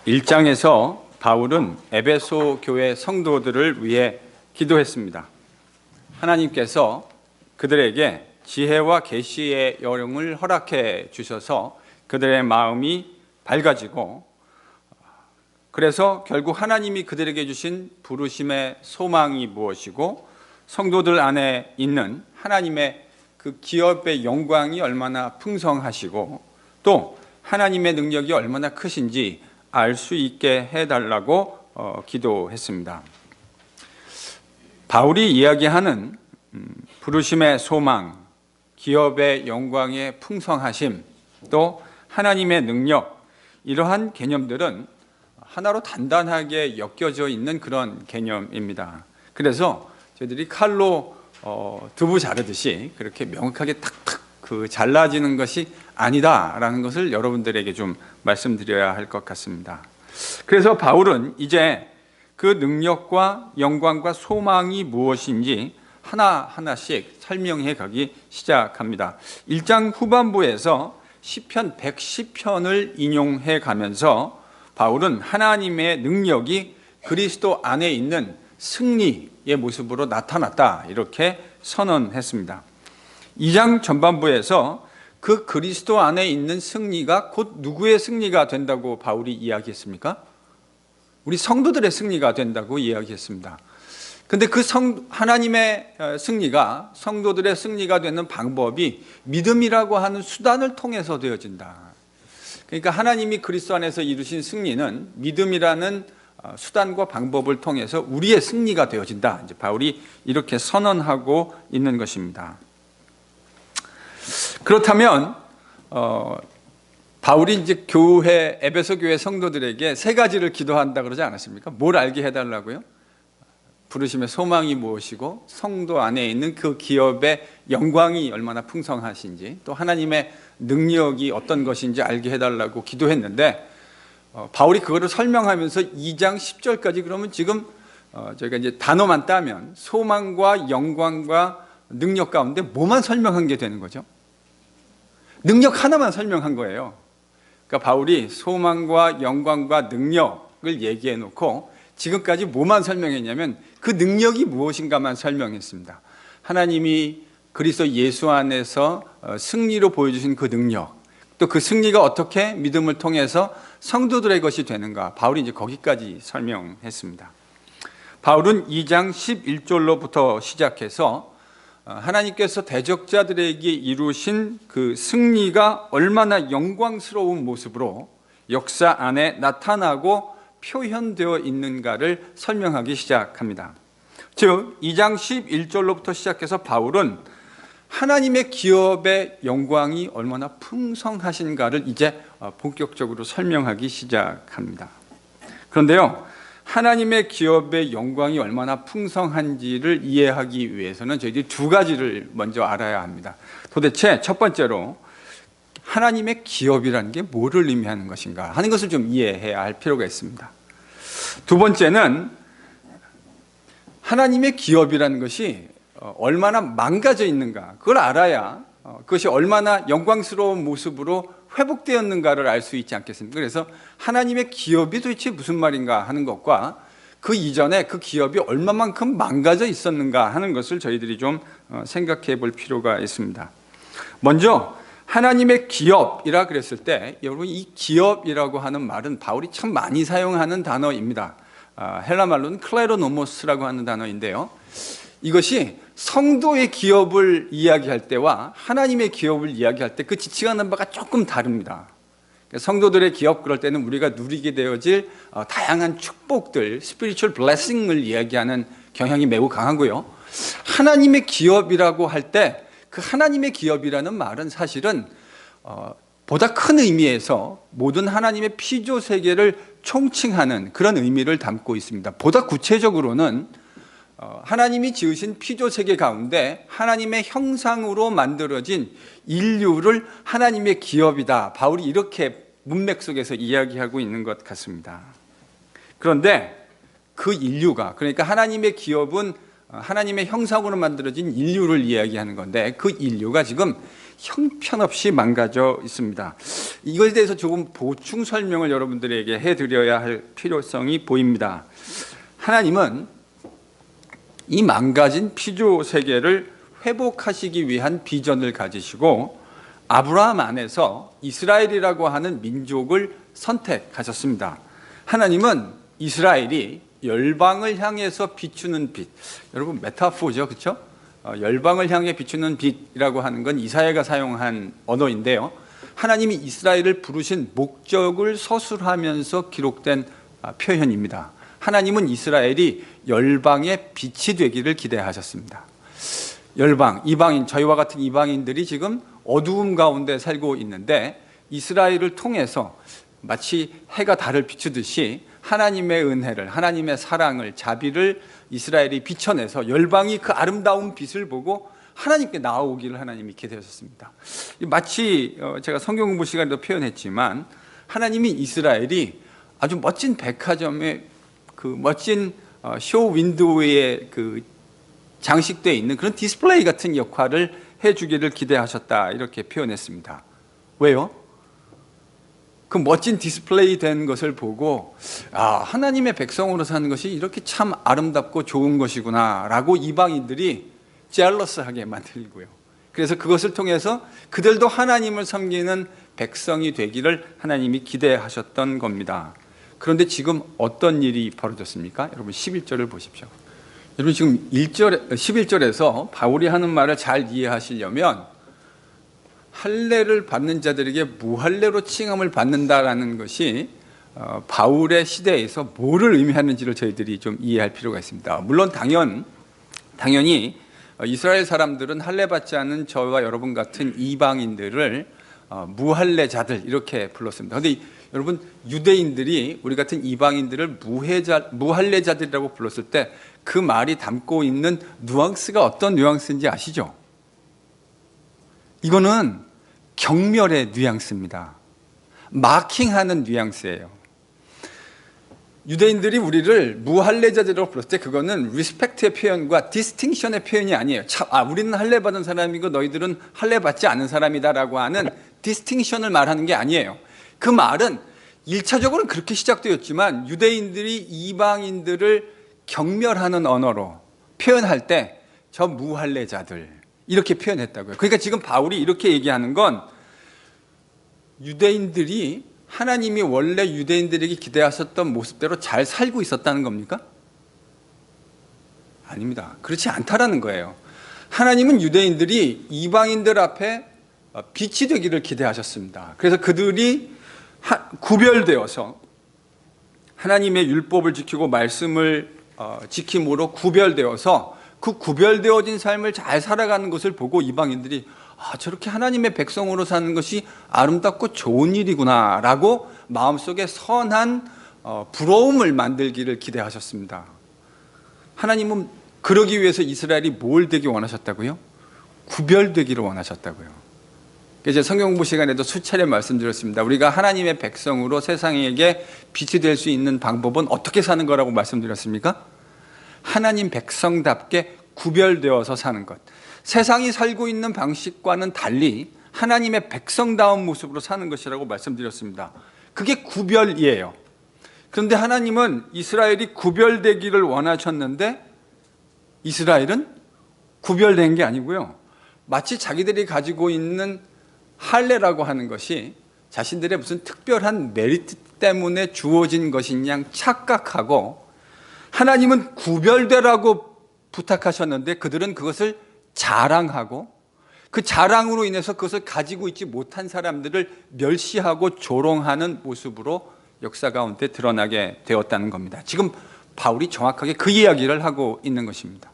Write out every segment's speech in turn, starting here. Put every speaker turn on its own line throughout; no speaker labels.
1장에서 바울은 에베소 교회 성도들을 위해 기도했습니다. 하나님께서 그들에게 지혜와 계시의 영을 허락해 주셔서 그들의 마음이 밝아지고, 그래서 결국 하나님이 그들에게 주신 부르심의 소망이 무엇이고 성도들 안에 있는 하나님의 그 기업의 영광이 얼마나 풍성하시고 또 하나님의 능력이 얼마나 크신지 알 수 있게 해달라고 기도했습니다. 바울이 이야기하는 부르심의 소망, 기업의 영광의 풍성하심, 또 하나님의 능력, 이러한 개념들은 하나로 단단하게 엮여져 있는 그런 개념입니다. 그래서 저희들이 칼로 두부 자르듯이 그렇게 명확하게 탁탁 잘라지는 것이 아니다라는 것을 여러분들에게 좀 말씀드려야 할 것 같습니다. 그래서 바울은 이제 그 능력과 영광과 소망이 무엇인지 하나하나씩 설명해 가기 시작합니다. 1장 후반부에서 시편 110편을 인용해 가면서 바울은 하나님의 능력이 그리스도 안에 있는 승리의 모습으로 나타났다, 이렇게 선언했습니다. 2장 전반부에서 그 그리스도 안에 있는 승리가 곧 누구의 승리가 된다고 바울이 이야기했습니까? 우리 성도들의 승리가 된다고 이야기했습니다. 근데 그 하나님의 승리가, 성도들의 승리가 되는 방법이 믿음이라고 하는 수단을 통해서 되어진다. 그러니까 하나님이 그리스도 안에서 이루신 승리는 믿음이라는 수단과 방법을 통해서 우리의 승리가 되어진다. 이제 바울이 이렇게 선언하고 있는 것입니다. 그렇다면 바울이 이제 에베소 교회 성도들에게 세 가지를 기도한다 그러지 않았습니까? 뭘 알게 해달라고요? 부르심의 소망이 무엇이고 성도 안에 있는 그 기업의 영광이 얼마나 풍성하신지, 또 하나님의 능력이 어떤 것인지 알게 해달라고 기도했는데, 바울이 그거를 설명하면서 2장 10절까지 그러면 지금 저희가 이제 단어만 따면 소망과 영광과 능력 가운데 뭐만 설명한 게 되는 거죠? 능력 하나만 설명한 거예요. 그러니까 바울이 소망과 영광과 능력을 얘기해 놓고 지금까지 뭐만 설명했냐면 그 능력이 무엇인가만 설명했습니다. 하나님이 그리스도 예수 안에서 승리로 보여주신 그 능력, 또 그 승리가 어떻게 믿음을 통해서 성도들의 것이 되는가, 바울이 이제 거기까지 설명했습니다. 바울은 2장 11절로부터 시작해서 하나님께서 대적자들에게 이루신 그 승리가 얼마나 영광스러운 모습으로 역사 안에 나타나고 표현되어 있는가를 설명하기 시작합니다. 즉 2장 11절로부터 시작해서 바울은 하나님의 기업의 영광이 얼마나 풍성하신가를 이제 본격적으로 설명하기 시작합니다. 그런데요, 하나님의 기업의 영광이 얼마나 풍성한지를 이해하기 위해서는 저희들이 두 가지를 먼저 알아야 합니다. 도대체 첫 번째로 하나님의 기업이라는 게 뭐를 의미하는 것인가 하는 것을 좀 이해해야 할 필요가 있습니다. 두 번째는 하나님의 기업이라는 것이 얼마나 망가져 있는가, 그걸 알아야 그것이 얼마나 영광스러운 모습으로 회복되었는가를 알 수 있지 않겠습니까? 그래서 하나님의 기업이 도대체 무슨 말인가 하는 것과 그 이전에 그 기업이 얼마만큼 망가져 있었는가 하는 것을 저희들이 좀 생각해 볼 필요가 있습니다. 먼저 하나님의 기업이라 그랬을 때, 여러분 이 기업이라고 하는 말은 바울이 참 많이 사용하는 단어입니다. 헬라 말로는 클레로노모스라고 하는 단어인데요, 이것이 성도의 기업을 이야기할 때와 하나님의 기업을 이야기할 때 그 지칭하는 바가 조금 다릅니다. 성도들의 기업, 그럴 때는 우리가 누리게 되어질 다양한 축복들, spiritual blessing을 이야기하는 경향이 매우 강하고요, 하나님의 기업이라고 할 때 그 하나님의 기업이라는 말은 사실은 보다 큰 의미에서 모든 하나님의 피조 세계를 총칭하는 그런 의미를 담고 있습니다. 보다 구체적으로는 하나님이 지으신 피조 세계 가운데 하나님의 형상으로 만들어진 인류를 하나님의 기업이다, 바울이 이렇게 문맥 속에서 이야기하고 있는 것 같습니다. 그런데 그 인류가, 그러니까 하나님의 기업은 하나님의 형상으로 만들어진 인류를 이야기하는 건데 그 인류가 지금 형편없이 망가져 있습니다. 이것에 대해서 조금 보충 설명을 여러분들에게 해드려야 할 필요성이 보입니다. 하나님은 이 망가진 피조 세계를 회복하시기 위한 비전을 가지시고 아브라함 안에서 이스라엘이라고 하는 민족을 선택하셨습니다. 하나님은 이스라엘이 열방을 향해서 비추는 빛, 여러분 메타포죠, 그렇죠? 열방을 향해 비추는 빛이라고 하는 건 이사야가 사용한 언어인데요. 하나님이 이스라엘을 부르신 목적을 서술하면서 기록된 표현입니다. 하나님은 이스라엘이 열방의 빛이 되기를 기대하셨습니다. 열방, 이방인, 저희와 같은 이방인들이 지금 어두움 가운데 살고 있는데 이스라엘을 통해서 마치 해가 달을 비추듯이 하나님의 은혜를, 하나님의 사랑을, 자비를 이스라엘이 비춰내서 열방이 그 아름다운 빛을 보고 하나님께 나아오기를 하나님이 기대하셨습니다. 마치 제가 성경 공부 시간에도 표현했지만 하나님이 이스라엘이 아주 멋진 백화점의 그 멋진 쇼 윈도우에 그 장식되어 있는 그런 디스플레이 같은 역할을 해주기를 기대하셨다, 이렇게 표현했습니다. 왜요? 그 멋진 디스플레이 된 것을 보고 하나님의 백성으로 사는 것이 이렇게 참 아름답고 좋은 것이구나 라고 이방인들이 젤러스하게 만들고요. 그래서 그것을 통해서 그들도 하나님을 섬기는 백성이 되기를 하나님이 기대하셨던 겁니다. 그런데 지금 어떤 일이 벌어졌습니까? 여러분 11절을 보십시오. 여러분 지금 11절에서 바울이 하는 말을 잘 이해하시려면 할례를 받는 자들에게 무할례로 칭함을 받는다라는 것이 바울의 시대에서 뭐를 의미하는지를 저희들이 좀 이해할 필요가 있습니다. 물론 당연히 이스라엘 사람들은 할례 받지 않은 저와 여러분 같은 이방인들을 무할례자들 이렇게 불렀습니다. 그런데 여러분 유대인들이 우리 같은 이방인들을 무할례자들이라고 불렀을 때 그 말이 담고 있는 뉘앙스가 어떤 뉘앙스인지 아시죠? 이거는 경멸의 뉘앙스입니다. 마킹하는 뉘앙스예요. 유대인들이 우리를 무할례자들이라고 불렀을 때 그거는 리스펙트의 표현과 디스팅션의 표현이 아니에요. 우리는 할례 받은 사람이고 너희들은 할례 받지 않은 사람이다라고 하는 디스팅션을 말하는 게 아니에요. 그 말은 1차적으로는 그렇게 시작되었지만 유대인들이 이방인들을 경멸하는 언어로 표현할 때 저 무할례자들 이렇게 표현했다고요. 그러니까 지금 바울이 이렇게 얘기하는 건 유대인들이 하나님이 원래 유대인들에게 기대하셨던 모습대로 잘 살고 있었다는 겁니까? 아닙니다. 그렇지 않다라는 거예요. 하나님은 유대인들이 이방인들 앞에 빛이 되기를 기대하셨습니다. 그래서 그들이 구별되어서 하나님의 율법을 지키고 말씀을 지킴으로 구별되어서 그 구별되어진 삶을 잘 살아가는 것을 보고 이방인들이 저렇게 하나님의 백성으로 사는 것이 아름답고 좋은 일이구나 라고 마음속에 선한 부러움을 만들기를 기대하셨습니다. 하나님은 그러기 위해서 이스라엘이 뭘 되기 원하셨다고요? 구별되기를 원하셨다고요. 이제 성경 공부 시간에도 수차례 말씀드렸습니다. 우리가 하나님의 백성으로 세상에게 빛이 될 수 있는 방법은 어떻게 사는 거라고 말씀드렸습니까? 하나님 백성답게 구별되어서 사는 것. 세상이 살고 있는 방식과는 달리 하나님의 백성다운 모습으로 사는 것이라고 말씀드렸습니다. 그게 구별이에요. 그런데 하나님은 이스라엘이 구별되기를 원하셨는데 이스라엘은 구별된 게 아니고요. 마치 자기들이 가지고 있는 할례라고 하는 것이 자신들의 무슨 특별한 메리트 때문에 주어진 것인 양 착각하고 하나님은 구별되라고 부탁하셨는데 그들은 그것을 자랑하고 그 자랑으로 인해서 그것을 가지고 있지 못한 사람들을 멸시하고 조롱하는 모습으로 역사 가운데 드러나게 되었다는 겁니다. 지금 바울이 정확하게 그 이야기를 하고 있는 것입니다.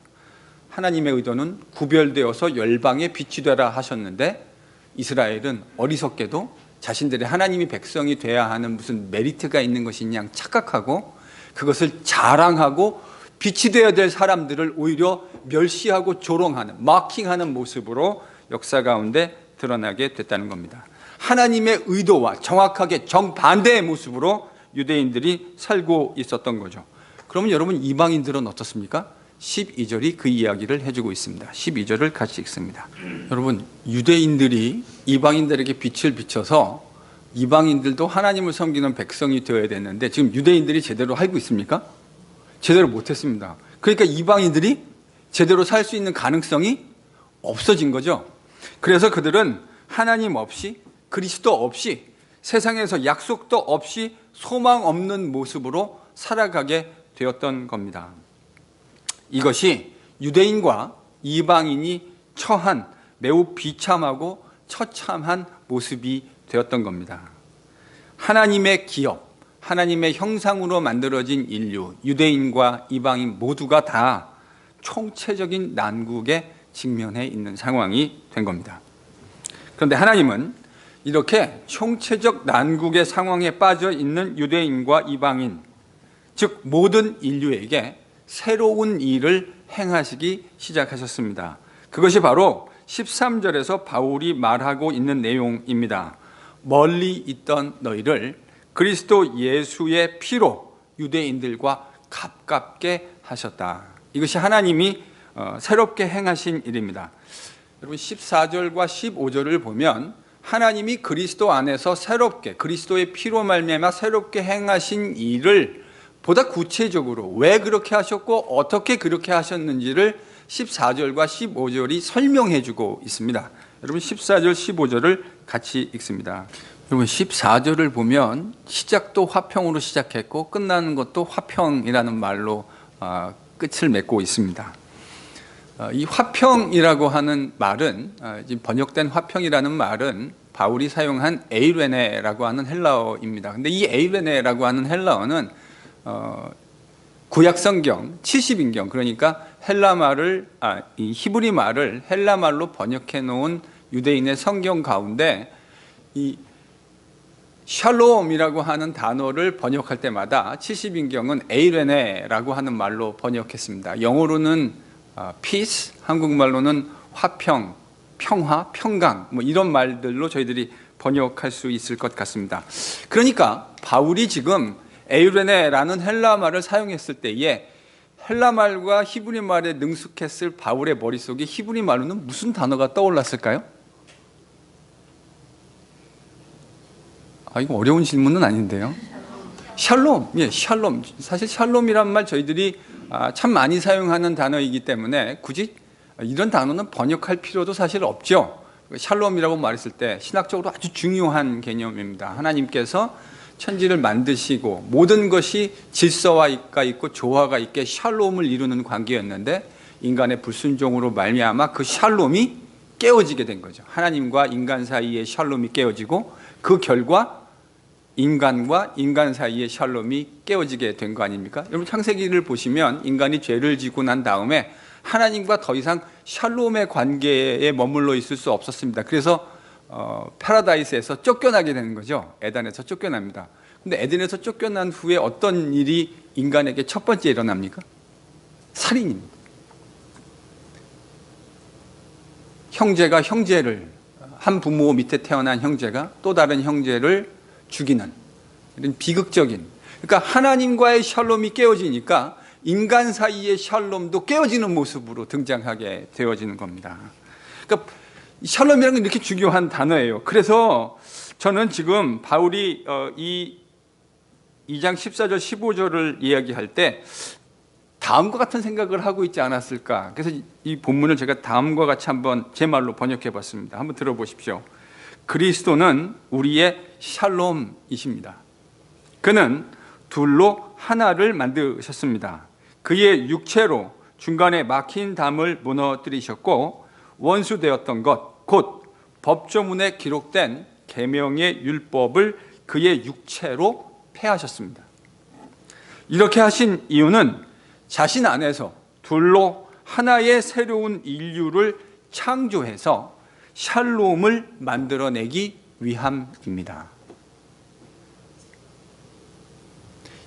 하나님의 의도는 구별되어서 열방에 빛이 되라 하셨는데 이스라엘은 어리석게도 자신들의 하나님이 백성이 돼야 하는 무슨 메리트가 있는 것인 양 착각하고 그것을 자랑하고 빛이 되어야 될 사람들을 오히려 멸시하고 조롱하는 마킹하는 모습으로 역사 가운데 드러나게 됐다는 겁니다. 하나님의 의도와 정확하게 정반대의 모습으로 유대인들이 살고 있었던 거죠. 그러면 여러분 이방인들은 어떻습니까? 12절이 그 이야기를 해주고 있습니다. 12절을 같이 읽습니다. 여러분, 유대인들이 이방인들에게 빛을 비춰서 이방인들도 하나님을 섬기는 백성이 되어야 되는데 지금 유대인들이 제대로 알고 있습니까? 제대로 못했습니다. 그러니까 이방인들이 제대로 살 수 있는 가능성이 없어진 거죠. 그래서 그들은 하나님 없이, 그리스도 없이, 세상에서 약속도 없이 소망 없는 모습으로 살아가게 되었던 겁니다. 이것이 유대인과 이방인이 처한 매우 비참하고 처참한 모습이 되었던 겁니다. 하나님의 기업, 하나님의 형상으로 만들어진 인류, 유대인과 이방인 모두가 다 총체적인 난국에 직면해 있는 상황이 된 겁니다. 그런데 하나님은 이렇게 총체적 난국의 상황에 빠져 있는 유대인과 이방인, 즉 모든 인류에게 새로운 일을 행하시기 시작하셨습니다. 그것이 바로 13절에서 바울이 말하고 있는 내용입니다. 멀리 있던 너희를 그리스도 예수의 피로 유대인들과 가깝게 하셨다. 이것이 하나님이 새롭게 행하신 일입니다. 여러분, 14절과 15절을 보면 하나님이 그리스도 안에서 새롭게, 그리스도의 피로 말미암아 새롭게 행하신 일을 보다 구체적으로 왜 그렇게 하셨고 어떻게 그렇게 하셨는지를 14절과 15절이 설명해 주고 있습니다. 여러분, 14절 15절을 같이 읽습니다. 여러분, 14절을 보면 시작도 화평으로 시작했고 끝나는 것도 화평이라는 말로 끝을 맺고 있습니다. 이 화평이라고 하는 말은, 지금 번역된 화평이라는 말은 바울이 사용한 에이레네라고 하는 헬라어입니다. 근데 이 에이레네라고 하는 헬라어는 구약 성경 70인경, 그러니까 이 히브리 말을 헬라 말로 번역해 놓은 유대인의 성경 가운데 이 샬롬이라고 하는 단어를 번역할 때마다 70인경은 에이레네라고 하는 말로 번역했습니다. 영어로는 peace, 한국말로는 화평, 평화, 평강, 뭐 이런 말들로 저희들이 번역할 수 있을 것 같습니다. 그러니까 바울이 지금 에이레네라는 헬라 말을 사용했을 때에 헬라 말과 히브리 말에 능숙했을 바울의 머릿속에 히브리 말로는 무슨 단어가 떠올랐을까요? 이거 어려운 질문은 아닌데요. 샬롬, 샬롬. 사실 샬롬이란 말 저희들이 참 많이 사용하는 단어이기 때문에 굳이 이런 단어는 번역할 필요도 사실 없죠. 샬롬이라고 말했을 때 신학적으로 아주 중요한 개념입니다. 하나님께서 천지를 만드시고 모든 것이 질서가 있고 조화가 있게 샬롬을 이루는 관계였는데 인간의 불순종으로 말미암아 그 샬롬이 깨어지게 된 거죠. 하나님과 인간 사이의 샬롬이 깨어지고 그 결과 인간과 인간 사이의 샬롬이 깨어지게 된 거 아닙니까? 여러분, 창세기를 보시면 인간이 죄를 지고 난 다음에 하나님과 더 이상 샬롬의 관계에 머물러 있을 수 없었습니다. 그래서 파라다이스에서 쫓겨나게 되는 거죠. 에덴에서 쫓겨납니다. 근데 에덴에서 쫓겨난 후에 어떤 일이 인간에게 첫 번째 일어납니까? 살인입니다. 형제가 형제를, 한 부모 밑에 태어난 형제가 또 다른 형제를 죽이는 이런 비극적인, 그러니까 하나님과의 샬롬이 깨어지니까 인간 사이의 샬롬도 깨어지는 모습으로 등장하게 되어지는 겁니다. 그러니까 샬롬이라는 건 이렇게 중요한 단어예요. 그래서 저는 지금 바울이 이 2장 14절 15절을 이야기할 때 다음과 같은 생각을 하고 있지 않았을까. 그래서 이 본문을 제가 다음과 같이 한번 제 말로 번역해 봤습니다. 한번 들어보십시오. 그리스도는 우리의 샬롬이십니다. 그는 둘로 하나를 만드셨습니다. 그의 육체로 중간에 막힌 담을 무너뜨리셨고 원수되었던 것, 곧 법조문에 기록된 계명의 율법을 그의 육체로 폐하셨습니다. 이렇게 하신 이유는 자신 안에서 둘로 하나의 새로운 인류를 창조해서 샬롬을 만들어내기 위함입니다.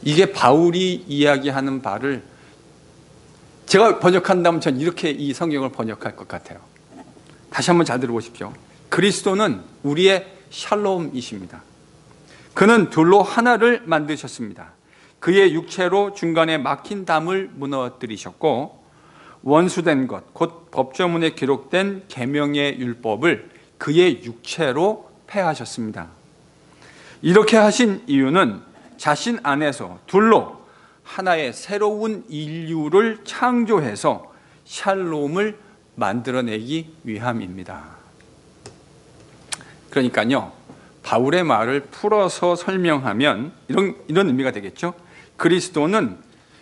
이게 바울이 이야기하는 바를 제가 번역한다면 전 이렇게 이 성경을 번역할 것 같아요. 다시 한번 잘 들어보십시오. 그리스도는 우리의 샬롬이십니다. 그는 둘로 하나를 만드셨습니다. 그의 육체로 중간에 막힌 담을 무너뜨리셨고 원수된 것, 곧 법조문에 기록된 계명의 율법을 그의 육체로 폐하셨습니다. 이렇게 하신 이유는 자신 안에서 둘로 하나의 새로운 인류를 창조해서 샬롬을 만들어내기 위함입니다. 그러니까요, 바울의 말을 풀어서 설명하면 이런 의미가 되겠죠. 그리스도는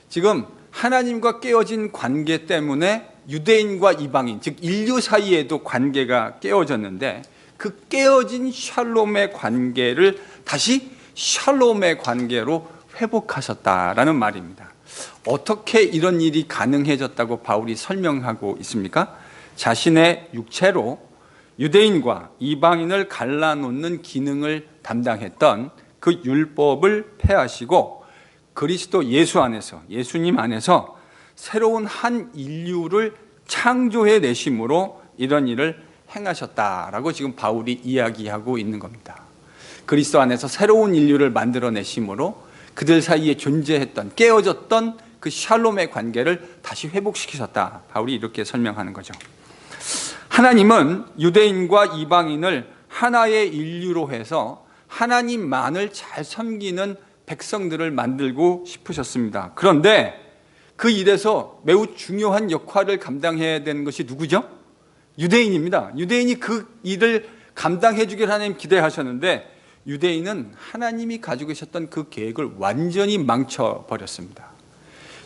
지금 하나님과 깨어진 관계 때문에 유대인과 이방인, 즉 인류 사이에도 관계가 깨어졌는데 그 깨어진 샬롬의 관계를 다시 샬롬의 관계로 회복하셨다라는 말입니다. 어떻게 이런 일이 가능해졌다고 바울이 설명하고 있습니까? 자신의 육체로 유대인과 이방인을 갈라놓는 기능을 담당했던 그 율법을 폐하시고 그리스도 예수 안에서, 예수님 안에서 새로운 한 인류를 창조해 내심으로 이런 일을 행하셨다라고 지금 바울이 이야기하고 있는 겁니다. 그리스도 안에서 새로운 인류를 만들어 내심으로 그들 사이에 존재했던, 깨어졌던 그 샬롬의 관계를 다시 회복시키셨다. 바울이 이렇게 설명하는 거죠. 하나님은 유대인과 이방인을 하나의 인류로 해서 하나님만을 잘 섬기는 백성들을 만들고 싶으셨습니다. 그런데 그 일에서 매우 중요한 역할을 감당해야 되는 것이 누구죠? 유대인입니다. 유대인이 그 일을 감당해 주길 하나님 기대하셨는데 유대인은 하나님이 가지고 계셨던 그 계획을 완전히 망쳐버렸습니다.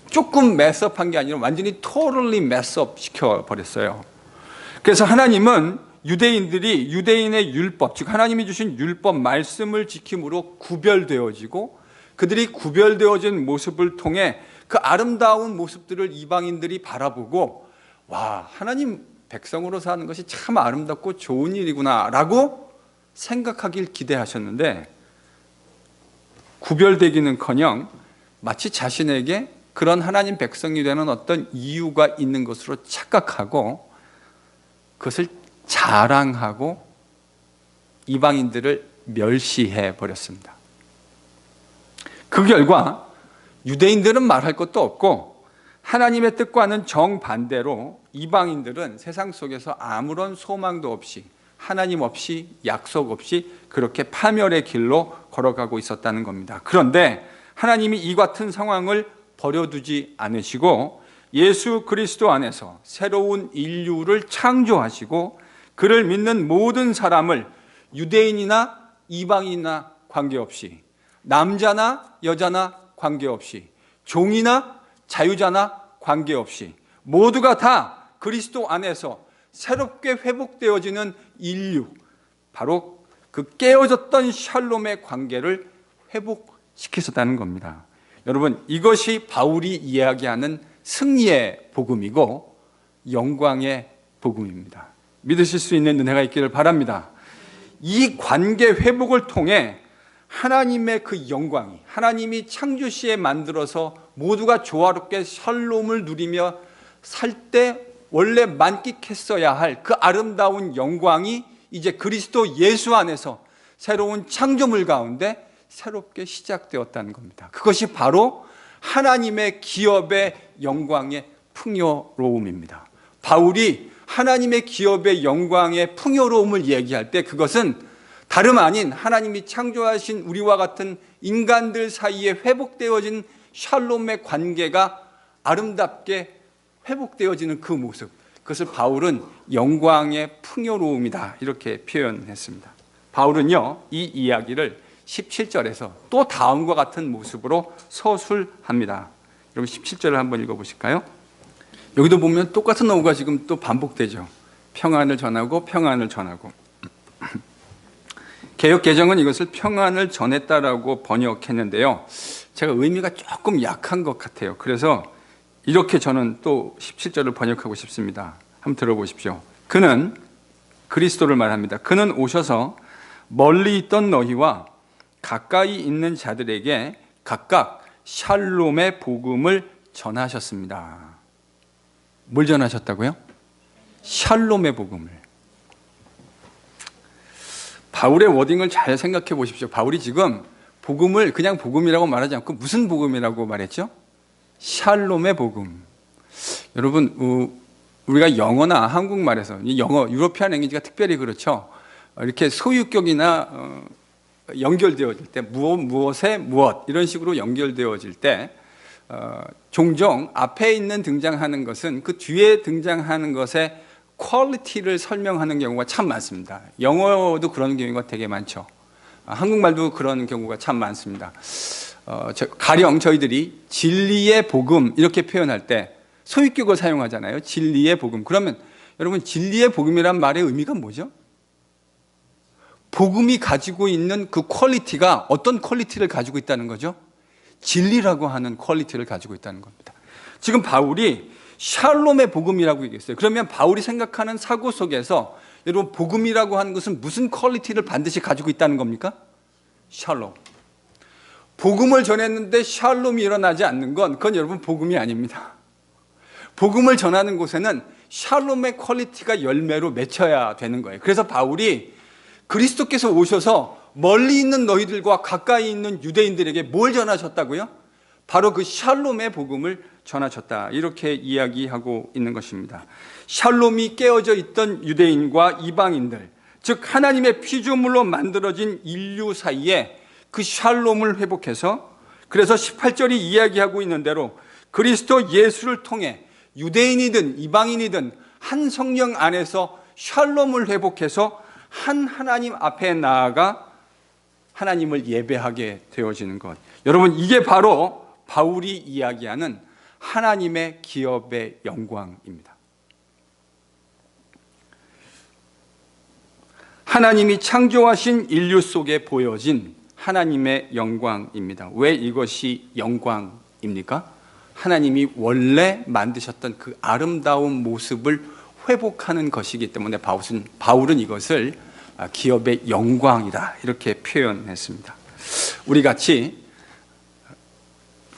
조금 메스업한 게 아니라 완전히 totally 메스업 시켜버렸어요. 그래서 하나님은 유대인들이 유대인의 율법, 즉 하나님이 주신 율법 말씀을 지킴으로 구별되어지고 그들이 구별되어진 모습을 통해 그 아름다운 모습들을 이방인들이 바라보고 와, 하나님 백성으로 사는 것이 참 아름답고 좋은 일이구나 라고 생각하길 기대하셨는데 구별되기는커녕 마치 자신에게 그런 하나님 백성이 되는 어떤 이유가 있는 것으로 착각하고 그것을 자랑하고 이방인들을 멸시해 버렸습니다. 그 결과 유대인들은 말할 것도 없고 하나님의 뜻과는 정반대로 이방인들은 세상 속에서 아무런 소망도 없이 하나님 없이 약속 없이 그렇게 파멸의 길로 걸어가고 있었다는 겁니다. 그런데 하나님이 이 같은 상황을 버려두지 않으시고 예수 그리스도 안에서 새로운 인류를 창조하시고 그를 믿는 모든 사람을 유대인이나 이방인이나 관계없이 남자나 여자나 관계없이 종이나 자유자나 관계없이 모두가 다 그리스도 안에서 새롭게 회복되어지는 인류, 바로 그 깨어졌던 샬롬의 관계를 회복시키셨다는 겁니다. 여러분, 이것이 바울이 이야기하는 승리의 복음이고 영광의 복음입니다. 믿으실 수 있는 은혜가 있기를 바랍니다. 이 관계 회복을 통해 하나님의 그 영광이, 하나님이 창조시에 만들어서 모두가 조화롭게 샬롬을 누리며 살 때 원래 만끽했어야 할 그 아름다운 영광이 이제 그리스도 예수 안에서 새로운 창조물 가운데 새롭게 시작되었다는 겁니다. 그것이 바로 하나님의 기업의 영광의 풍요로움입니다. 바울이 하나님의 기업의 영광의 풍요로움을 얘기할 때 그것은 다름 아닌 하나님이 창조하신 우리와 같은 인간들 사이에 회복되어진 샬롬의 관계가 아름답게 회복되어지는 그 모습, 그것을 바울은 영광의 풍요로움이다 이렇게 표현했습니다. 바울은요, 이 이야기를 17절에서 또 다음과 같은 모습으로 서술합니다. 여러분 17절을 한번 읽어보실까요? 여기도 보면 똑같은 어구가 지금 또 반복되죠. 평안을 전하고 평안을 전하고. 개역 개정은 이것을 평안을 전했다라고 번역했는데요. 제가 의미가 조금 약한 것 같아요. 그래서 이렇게 저는 또 17절을 번역하고 싶습니다. 한번 들어보십시오. 그는, 그리스도를 말합니다. 그는 오셔서 멀리 있던 너희와 가까이 있는 자들에게 각각 샬롬의 복음을 전하셨습니다. 뭘 전하셨다고요? 샬롬의 복음을. 바울의 워딩을 잘 생각해 보십시오. 바울이 지금 복음을 그냥 복음이라고 말하지 않고 무슨 복음이라고 말했죠? 샬롬의 복음. 여러분, 우리가 영어나 한국말에서 영어, 유러피안 랭귀지가 특별히 그렇죠. 이렇게 소유격이나 연결되어질 때 무엇에 무엇 이런 식으로 연결되어질 때 종종 앞에 있는 등장하는 것은 그 뒤에 등장하는 것의 퀄리티를 설명하는 경우가 참 많습니다. 영어도 그런 경우가 되게 많죠. 한국말도 그런 경우가 참 많습니다. 가령 저희들이 진리의 복음 이렇게 표현할 때 소유격을 사용하잖아요. 진리의 복음. 그러면 여러분, 진리의 복음이란 말의 의미가 뭐죠? 복음이 가지고 있는 그 퀄리티가 어떤 퀄리티를 가지고 있다는 거죠? 진리라고 하는 퀄리티를 가지고 있다는 겁니다. 지금 바울이 샬롬의 복음이라고 얘기했어요. 그러면 바울이 생각하는 사고 속에서 여러분, 복음이라고 하는 것은 무슨 퀄리티를 반드시 가지고 있다는 겁니까? 샬롬. 복음을 전했는데 샬롬이 일어나지 않는 건 그건 여러분 복음이 아닙니다. 복음을 전하는 곳에는 샬롬의 퀄리티가 열매로 맺혀야 되는 거예요. 그래서 바울이 그리스도께서 오셔서 멀리 있는 너희들과 가까이 있는 유대인들에게 뭘 전하셨다고요? 바로 그 샬롬의 복음을 전하셨다. 이렇게 이야기하고 있는 것입니다. 샬롬이 깨어져 있던 유대인과 이방인들, 즉 하나님의 피조물로 만들어진 인류 사이에 그 샬롬을 회복해서, 그래서 18절이 이야기하고 있는 대로 그리스도 예수를 통해 유대인이든 이방인이든 한 성령 안에서 샬롬을 회복해서 한 하나님 앞에 나아가 하나님을 예배하게 되어지는 것. 여러분, 이게 바로 바울이 이야기하는 하나님의 기업의 영광입니다. 하나님이 창조하신 인류 속에 보여진 하나님의 영광입니다. 왜 이것이 영광입니까? 하나님이 원래 만드셨던 그 아름다운 모습을 회복하는 것이기 때문에 바울은 이것을 기업의 영광이다 이렇게 표현했습니다. 우리 같이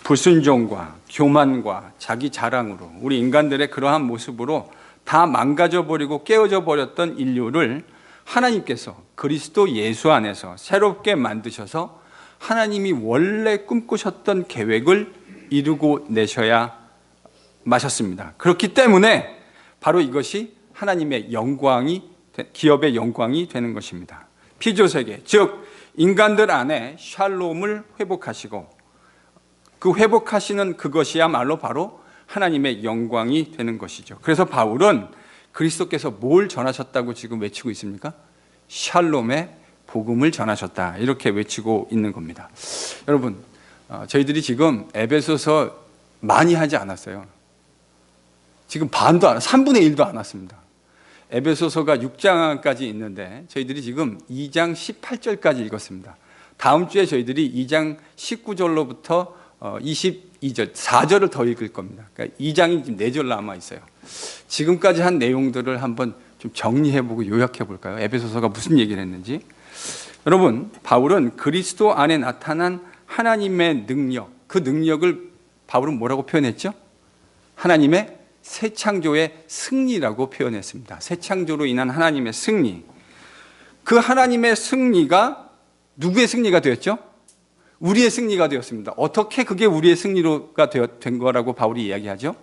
불순종과 교만과 자기 자랑으로 우리 인간들의 그러한 모습으로 다 망가져버리고 깨어져 버렸던 인류를 하나님께서 그리스도 예수 안에서 새롭게 만드셔서 하나님이 원래 꿈꾸셨던 계획을 이루고 내셔야 마셨습니다. 그렇기 때문에 바로 이것이 하나님의 영광이, 기업의 영광이 되는 것입니다. 피조세계, 즉 인간들 안에 샬롬을 회복하시고 그 회복하시는 그것이야말로 바로 하나님의 영광이 되는 것이죠. 그래서 바울은 그리스도께서 뭘 전하셨다고 지금 외치고 있습니까? 샬롬의 복음을 전하셨다 이렇게 외치고 있는 겁니다. 여러분, 저희들이 지금 에베소서 많이 하지 않았어요. 지금 반도 안, 3분의 1도 안 왔습니다. 에베소서가 6장까지 있는데 저희들이 지금 2장 18절까지 읽었습니다. 다음 주에 저희들이 2장 19절로부터 22절, 4절을 더 읽을 겁니다. 그러니까 2장이 지금 4절 남아 있어요. 지금까지 한 내용들을 한번 좀 정리해보고 요약해볼까요? 에베소서가 무슨 얘기를 했는지. 여러분, 바울은 그리스도 안에 나타난 하나님의 능력, 그 능력을 바울은 뭐라고 표현했죠? 하나님의 새 창조의 승리라고 표현했습니다. 새 창조로 인한 하나님의 승리. 그 하나님의 승리가 누구의 승리가 되었죠? 우리의 승리가 되었습니다. 어떻게 그게 우리의 승리가 된 거라고 바울이 이야기하죠?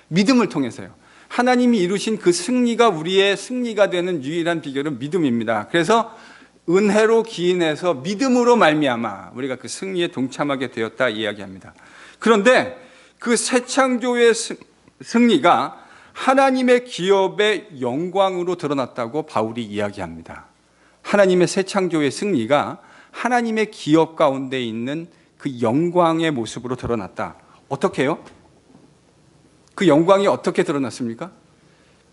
믿음을 통해서요. 하나님이 이루신 그 승리가 우리의 승리가 되는 유일한 비결은 믿음입니다. 그래서 은혜로 기인해서 믿음으로 말미암아 우리가 그 승리에 동참하게 되었다 이야기합니다. 그런데 그 새 창조의 승리가 하나님의 기업의 영광으로 드러났다고 바울이 이야기합니다. 하나님의 새 창조의 승리가 하나님의 기업 가운데 있는 그 영광의 모습으로 드러났다. 어떻게 해요? 그 영광이 어떻게 드러났습니까?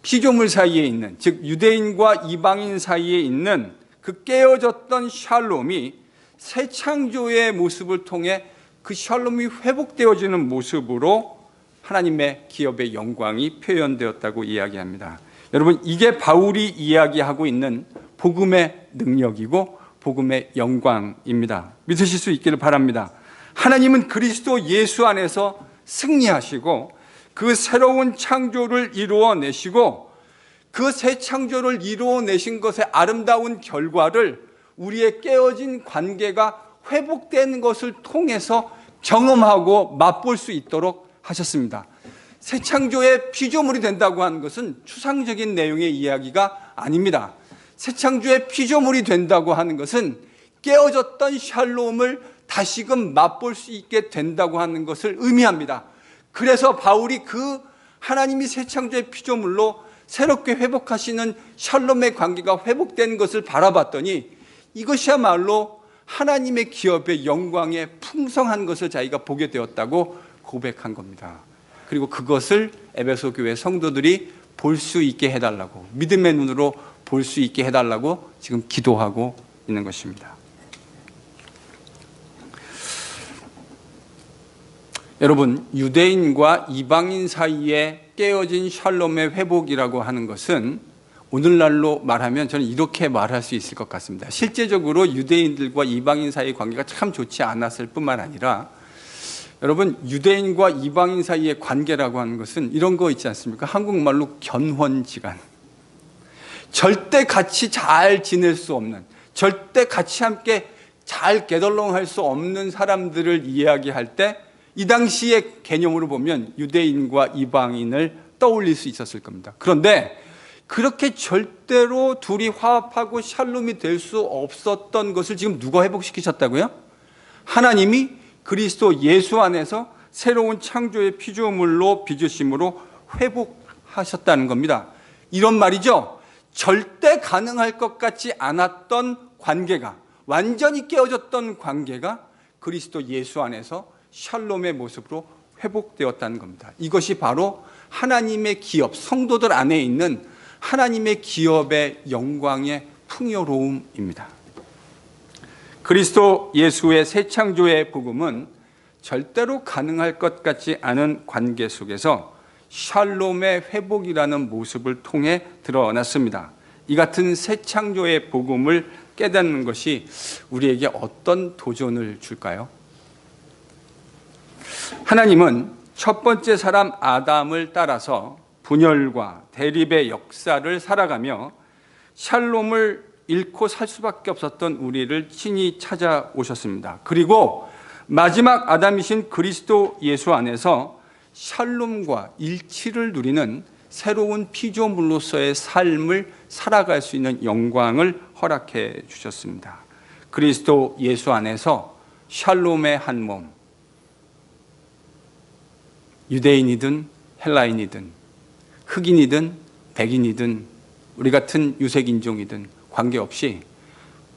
피조물 사이에 있는, 즉 유대인과 이방인 사이에 있는 그 깨어졌던 샬롬이 새 창조의 모습을 통해 그 샬롬이 회복되어지는 모습으로 하나님의 기업의 영광이 표현되었다고 이야기합니다. 여러분, 이게 바울이 이야기하고 있는 복음의 능력이고 복음의 영광입니다. 믿으실 수 있기를 바랍니다. 하나님은 그리스도 예수 안에서 승리하시고 그 새로운 창조를 이루어내시고 그 새 창조를 이루어내신 것의 아름다운 결과를 우리의 깨어진 관계가 회복되는 것을 통해서 경험하고 맛볼 수 있도록 하셨습니다. 새 창조의 피조물이 된다고 하는 것은 추상적인 내용의 이야기가 아닙니다. 새 창조의 피조물이 된다고 하는 것은 깨어졌던 샬롬을 다시금 맛볼 수 있게 된다고 하는 것을 의미합니다. 그래서 바울이 그 하나님이 새 창조의 피조물로 새롭게 회복하시는 샬롬의 관계가 회복된 것을 바라봤더니 이것이야말로 하나님의 기업의 영광에 풍성한 것을 자기가 보게 되었다고 고백한 겁니다. 그리고 그것을 에베소 교회 성도들이 볼 수 있게 해달라고, 믿음의 눈으로 볼 수 있게 해달라고 지금 기도하고 있는 것입니다. 여러분, 유대인과 이방인 사이에 깨어진 샬롬의 회복이라고 하는 것은 오늘날로 말하면 저는 이렇게 말할 수 있을 것 같습니다. 실제적으로 유대인들과 이방인 사이의 관계가 참 좋지 않았을 뿐만 아니라, 여러분, 유대인과 이방인 사이의 관계라고 하는 것은 이런 거 있지 않습니까? 한국말로 견혼지간. 절대 같이 잘 지낼 수 없는, 절대 같이 함께 잘 게덜렁할 수 없는 사람들을 이야기할 때 이 당시의 개념으로 보면 유대인과 이방인을 떠올릴 수 있었을 겁니다. 그런데 그렇게 절대로 둘이 화합하고 샬롬이 될 수 없었던 것을 지금 누가 회복시키셨다고요? 하나님이 그리스도 예수 안에서 새로운 창조의 피조물로 빚으심으로 회복하셨다는 겁니다. 이런 말이죠. 절대 가능할 것 같지 않았던 관계가, 완전히 깨어졌던 관계가 그리스도 예수 안에서 샬롬의 모습으로 회복되었다는 겁니다. 이것이 바로 하나님의 기업, 성도들 안에 있는 하나님의 기업의 영광의 풍요로움입니다. 그리스도 예수의 새 창조의 복음은 절대로 가능할 것 같지 않은 관계 속에서 샬롬의 회복이라는 모습을 통해 드러났습니다. 이 같은 새 창조의 복음을 깨닫는 것이 우리에게 어떤 도전을 줄까요? 하나님은 첫 번째 사람 아담을 따라서 분열과 대립의 역사를 살아가며 샬롬을 잃고 살 수밖에 없었던 우리를 친히 찾아오셨습니다. 그리고 마지막 아담이신 그리스도 예수 안에서 샬롬과 일치를 누리는 새로운 피조물로서의 삶을 살아갈 수 있는 영광을 허락해 주셨습니다. 그리스도 예수 안에서 샬롬의 한 몸, 유대인이든 헬라인이든 흑인이든 백인이든 우리 같은 유색인종이든 관계없이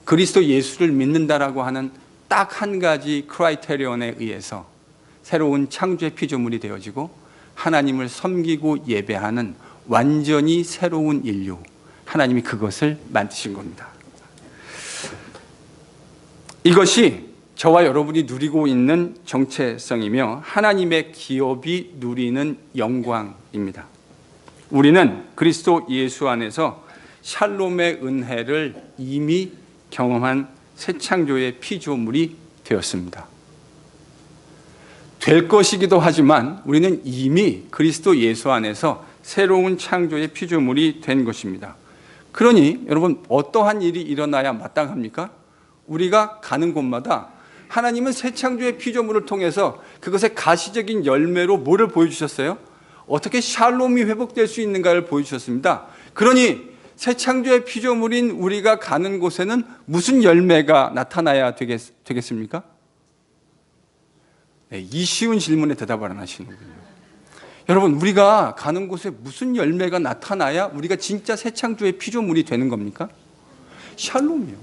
그리스도 예수를 믿는다라고 하는 딱 한 가지 크라이테리온에 의해서 새로운 창조의 피조물이 되어지고 하나님을 섬기고 예배하는 완전히 새로운 인류, 하나님이 그것을 만드신 겁니다. 이것이 저와 여러분이 누리고 있는 정체성이며 하나님의 기업이 누리는 영광입니다. 우리는 그리스도 예수 안에서 샬롬의 은혜를 이미 경험한 새 창조의 피조물이 되었습니다. 될 것이기도 하지만 우리는 이미 그리스도 예수 안에서 새로운 창조의 피조물이 된 것입니다. 그러니 여러분, 어떠한 일이 일어나야 마땅합니까? 우리가 가는 곳마다 하나님은 새 창조의 피조물을 통해서 그것의 가시적인 열매로 뭐를 보여주셨어요? 어떻게 샬롬이 회복될 수 있는가를 보여주셨습니다. 그러니 새 창조의 피조물인 우리가 가는 곳에는 무슨 열매가 나타나야 되겠습니까? 네, 이 쉬운 질문에 대답을 안 하시는군요. 여러분, 우리가 가는 곳에 무슨 열매가 나타나야 우리가 진짜 새 창조의 피조물이 되는 겁니까? 샬롬이요.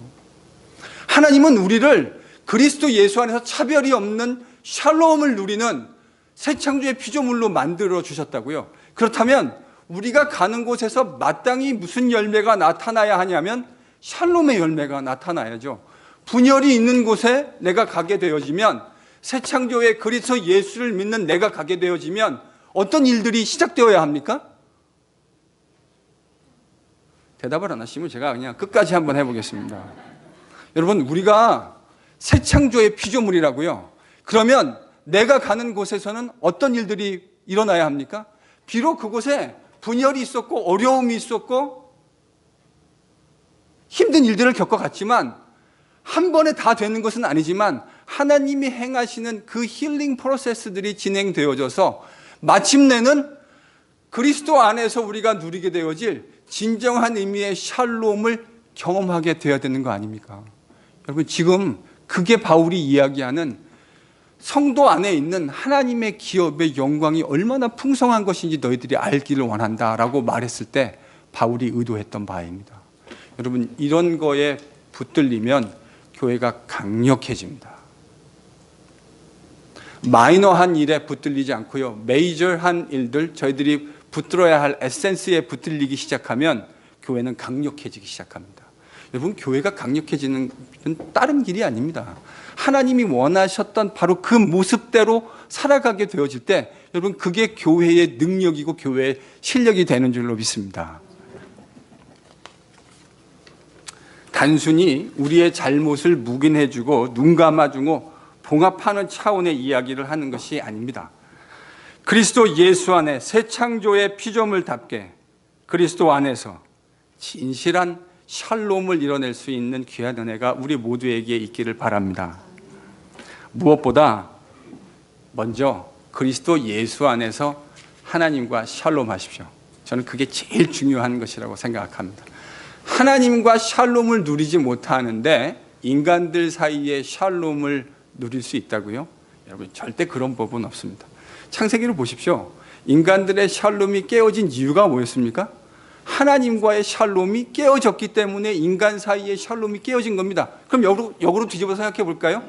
하나님은 우리를 그리스도 예수 안에서 차별이 없는 샬롬을 누리는 새 창조의 피조물로 만들어 주셨다고요. 그렇다면 우리가 가는 곳에서 마땅히 무슨 열매가 나타나야 하냐면 샬롬의 열매가 나타나야죠. 분열이 있는 곳에 내가 가게 되어지면, 새 창조의 그리스도 예수를 믿는 내가 가게 되어지면 어떤 일들이 시작되어야 합니까? 대답을 안 하시면 제가 그냥 끝까지 한번 해보겠습니다. 여러분, 우리가 새 창조의 피조물이라고요. 그러면 내가 가는 곳에서는 어떤 일들이 일어나야 합니까? 비록 그곳에 분열이 있었고 어려움이 있었고 힘든 일들을 겪어갔지만, 한 번에 다 되는 것은 아니지만 하나님이 행하시는 그 힐링 프로세스들이 진행되어져서 마침내는 그리스도 안에서 우리가 누리게 되어질 진정한 의미의 샬롬을 경험하게 되어야 되는 거 아닙니까? 여러분, 지금 그게 바울이 이야기하는 성도 안에 있는 하나님의 기업의 영광이 얼마나 풍성한 것인지 너희들이 알기를 원한다라고 말했을 때 바울이 의도했던 바입니다. 여러분, 이런 거에 붙들리면 교회가 강력해집니다. 마이너한 일에 붙들리지 않고요, 메이저한 일들, 저희들이 붙들어야 할 에센스에 붙들리기 시작하면 교회는 강력해지기 시작합니다. 여러분, 교회가 강력해지는 다른 길이 아닙니다. 하나님이 원하셨던 바로 그 모습대로 살아가게 되어질 때 여러분, 그게 교회의 능력이고 교회의 실력이 되는 줄로 믿습니다. 단순히 우리의 잘못을 묵인해주고 눈 감아주고 봉합하는 차원의 이야기를 하는 것이 아닙니다. 그리스도 예수 안에 새 창조의 피조물 답게 그리스도 안에서 진실한 샬롬을 이뤄낼 수 있는 귀한 은혜가 우리 모두에게 있기를 바랍니다. 무엇보다 먼저 그리스도 예수 안에서 하나님과 샬롬하십시오. 저는 그게 제일 중요한 것이라고 생각합니다. 하나님과 샬롬을 누리지 못하는데 인간들 사이에 샬롬을 누릴 수 있다고요? 여러분, 절대 그런 법은 없습니다. 창세기를 보십시오. 인간들의 샬롬이 깨어진 이유가 뭐였습니까? 하나님과의 샬롬이 깨어졌기 때문에 인간 사이의 샬롬이 깨어진 겁니다. 그럼 역으로 뒤집어 생각해 볼까요?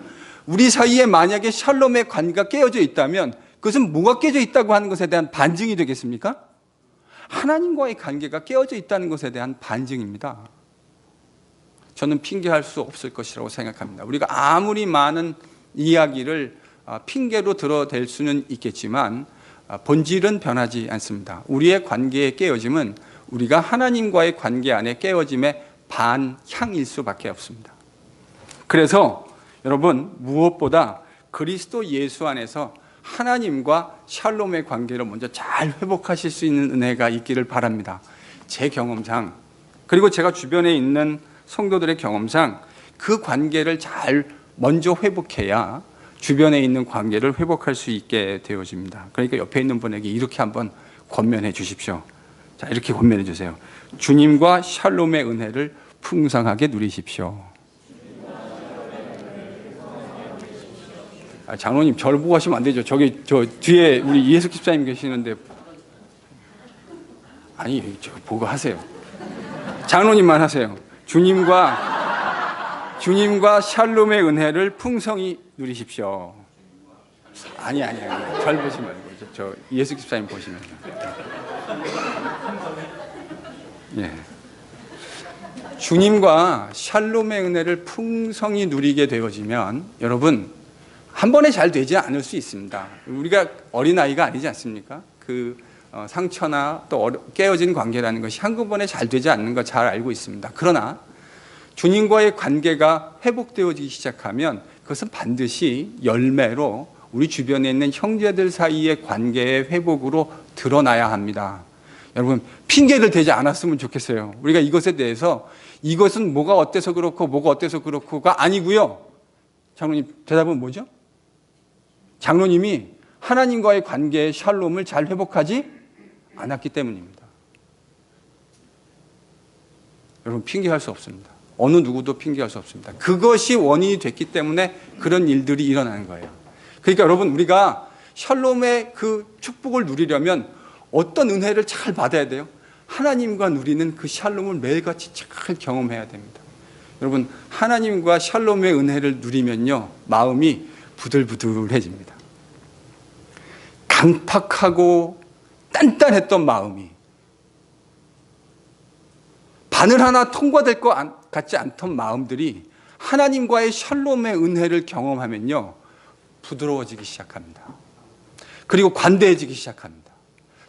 우리 사이에 만약에 샬롬의 관계가 깨어져 있다면 그것은 뭐가 깨져 있다고 하는 것에 대한 반증이 되겠습니까? 하나님과의 관계가 깨어져 있다는 것에 대한 반증입니다. 저는 핑계할 수 없을 것이라고 생각합니다. 우리가 아무리 많은 이야기를 핑계로 들어댈 수는 있겠지만 본질은 변하지 않습니다. 우리의 관계의 깨어짐은 우리가 하나님과의 관계 안에 깨어짐의 반향일 수밖에 없습니다. 그래서 여러분, 무엇보다 그리스도 예수 안에서 하나님과 샬롬의 관계를 먼저 잘 회복하실 수 있는 은혜가 있기를 바랍니다. 제 경험상, 그리고 제가 주변에 있는 성도들의 경험상 그 관계를 잘 먼저 회복해야 주변에 있는 관계를 회복할 수 있게 되어집니다. 그러니까 옆에 있는 분에게 이렇게 한번 권면해 주십시오. 자, 이렇게 권면해 주세요. 주님과 샬롬의 은혜를 풍성하게 누리십시오. 장로님, 저를 보고 하시면 안 되죠. 저 뒤에 우리 이해숙 집사님 계시는데, 아니, 저 보고 하세요. 장로님만 하세요. 주님과 샬롬의 은혜를 풍성히 누리십시오. 아니. 절 보지 말고 저 이해숙 집사님 보시면. 예. 주님과 샬롬의 은혜를 풍성히 누리게 되어지면 여러분, 한 번에 잘 되지 않을 수 있습니다. 우리가 어린아이가 아니지 않습니까? 그 상처나 또 깨어진 관계라는 것이 한꺼번에 잘 되지 않는 거 잘 알고 있습니다. 그러나 주님과의 관계가 회복되어지기 시작하면 그것은 반드시 열매로 우리 주변에 있는 형제들 사이의 관계의 회복으로 드러나야 합니다. 여러분, 핑계를 대지 않았으면 좋겠어요. 우리가 이것에 대해서 이것은 뭐가 어때서 그렇고 뭐가 어때서 그렇고가 아니고요. 장로님, 대답은 뭐죠? 장로님이 하나님과의 관계의 샬롬을 잘 회복하지 않았기 때문입니다. 여러분, 핑계할 수 없습니다. 어느 누구도 핑계할 수 없습니다. 그것이 원인이 됐기 때문에 그런 일들이 일어나는 거예요. 그러니까 여러분, 우리가 샬롬의 그 축복을 누리려면 어떤 은혜를 잘 받아야 돼요? 하나님과 누리는 그 샬롬을 매일같이 잘 경험해야 됩니다. 여러분, 하나님과 샬롬의 은혜를 누리면요, 마음이 부들부들해집니다. 강팍하고 단단했던 마음이 바늘 하나 통과될 것 같지 않던 마음들이 하나님과의 샬롬의 은혜를 경험하면요, 부드러워지기 시작합니다. 그리고 관대해지기 시작합니다.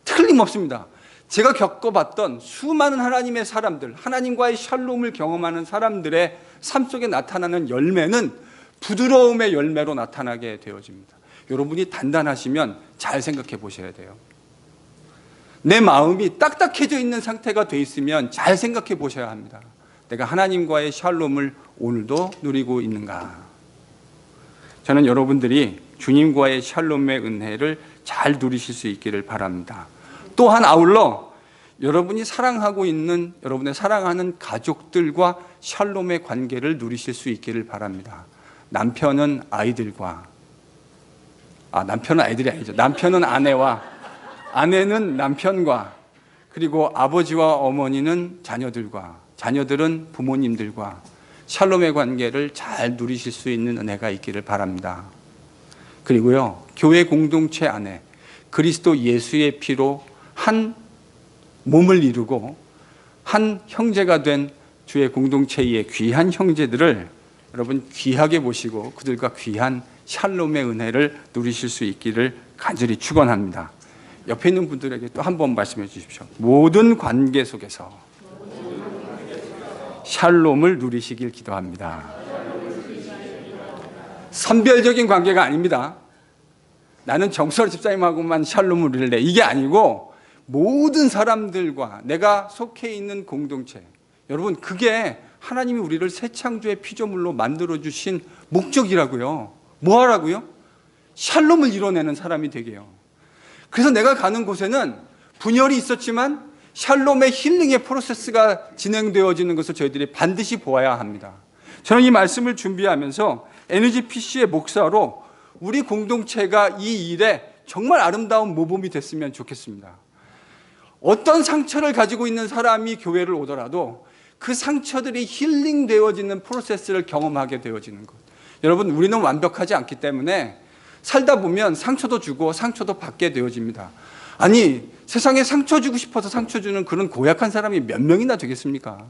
틀림없습니다. 제가 겪어봤던 수많은 하나님의 사람들, 하나님과의 샬롬을 경험하는 사람들의 삶 속에 나타나는 열매는 부드러움의 열매로 나타나게 되어집니다. 여러분이 단단하시면 잘 생각해 보셔야 돼요. 내 마음이 딱딱해져 있는 상태가 돼 있으면 잘 생각해 보셔야 합니다. 내가 하나님과의 샬롬을 오늘도 누리고 있는가? 저는 여러분들이 주님과의 샬롬의 은혜를 잘 누리실 수 있기를 바랍니다. 또한 아울러 여러분이 사랑하고 있는 여러분의 사랑하는 가족들과 샬롬의 관계를 누리실 수 있기를 바랍니다. 남편은 아이들과, 남편은 아이들이 아니죠. 남편은 아내와, 아내는 남편과, 그리고 아버지와 어머니는 자녀들과, 자녀들은 부모님들과 샬롬의 관계를 잘 누리실 수 있는 은혜가 있기를 바랍니다. 그리고요, 교회 공동체 안에 그리스도 예수의 피로 한 몸을 이루고 한 형제가 된 주의 공동체의 귀한 형제들을 여러분 귀하게 보시고 그들과 귀한 샬롬의 은혜를 누리실 수 있기를 간절히 축원합니다. 옆에 있는 분들에게 또 한 번 말씀해 주십시오. 모든 관계 속에서 샬롬을 누리시길 기도합니다. 선별적인 관계가 아닙니다. 나는 정설 집사님하고만 샬롬을 누릴래, 이게 아니고 모든 사람들과 내가 속해 있는 공동체, 여러분 그게 하나님이 우리를 새 창조의 피조물로 만들어주신 목적이라고요. 뭐 하라고요? 샬롬을 이뤄내는 사람이 되게요. 그래서 내가 가는 곳에는 분열이 있었지만 샬롬의 힐링의 프로세스가 진행되어지는 것을 저희들이 반드시 보아야 합니다. 저는 이 말씀을 준비하면서 NGPC의 목사로 우리 공동체가 이 일에 정말 아름다운 모범이 됐으면 좋겠습니다. 어떤 상처를 가지고 있는 사람이 교회를 오더라도 그 상처들이 힐링되어지는 프로세스를 경험하게 되어지는 것. 여러분, 우리는 완벽하지 않기 때문에 살다 보면 상처도 주고 상처도 받게 되어집니다. 아니, 세상에 상처 주고 싶어서 상처 주는 그런 고약한 사람이 몇 명이나 되겠습니까?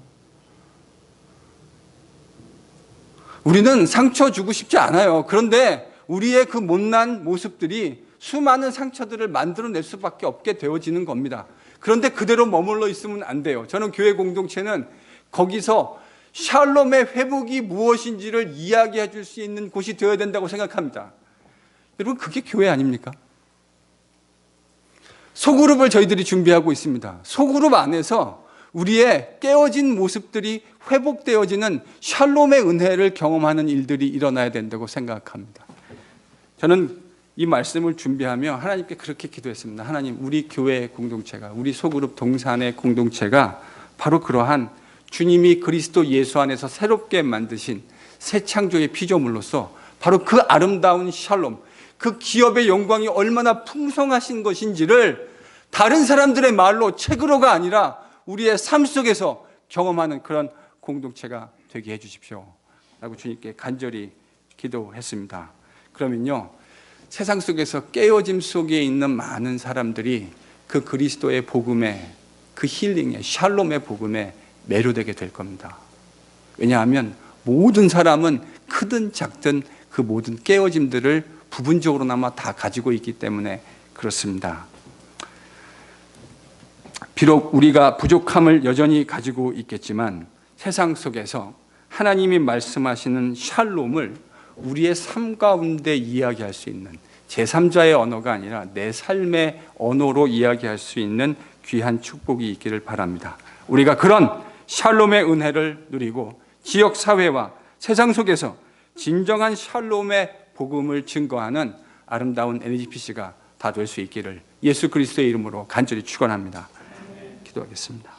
우리는 상처 주고 싶지 않아요. 그런데 우리의 그 못난 모습들이 수많은 상처들을 만들어낼 수밖에 없게 되어지는 겁니다. 그런데 그대로 머물러 있으면 안 돼요. 저는 교회 공동체는 거기서 샬롬의 회복이 무엇인지를 이야기해 줄 수 있는 곳이 되어야 된다고 생각합니다. 여러분, 그게 교회 아닙니까? 소그룹을 저희들이 준비하고 있습니다. 소그룹 안에서 우리의 깨어진 모습들이 회복되어지는 샬롬의 은혜를 경험하는 일들이 일어나야 된다고 생각합니다. 저는 이 말씀을 준비하며 하나님께 그렇게 기도했습니다. 하나님, 우리 교회 공동체가, 우리 소그룹 동산의 공동체가 바로 그러한 주님이 그리스도 예수 안에서 새롭게 만드신 새 창조의 피조물로서 바로 그 아름다운 샬롬, 그 기업의 영광이 얼마나 풍성하신 것인지를 다른 사람들의 말로 책으로가 아니라 우리의 삶 속에서 경험하는 그런 공동체가 되게 해주십시오 라고 주님께 간절히 기도했습니다. 그러면요, 세상 속에서 깨어짐 속에 있는 많은 사람들이 그 그리스도의 복음에, 그 힐링의 샬롬의 복음에 매료되게 될 겁니다. 왜냐하면 모든 사람은 크든 작든 그 모든 깨어짐들을 부분적으로나마 다 가지고 있기 때문에 그렇습니다. 비록 우리가 부족함을 여전히 가지고 있겠지만 세상 속에서 하나님이 말씀하시는 샬롬을 우리의 삶 가운데 이야기할 수 있는, 제3자의 언어가 아니라 내 삶의 언어로 이야기할 수 있는 귀한 축복이 있기를 바랍니다. 우리가 그런 샬롬의 은혜를 누리고 지역 사회와 세상 속에서 진정한 샬롬의 복음을 증거하는 아름다운 NGPC가 다 될 수 있기를 예수 그리스도의 이름으로 간절히 축원합니다. 기도하겠습니다.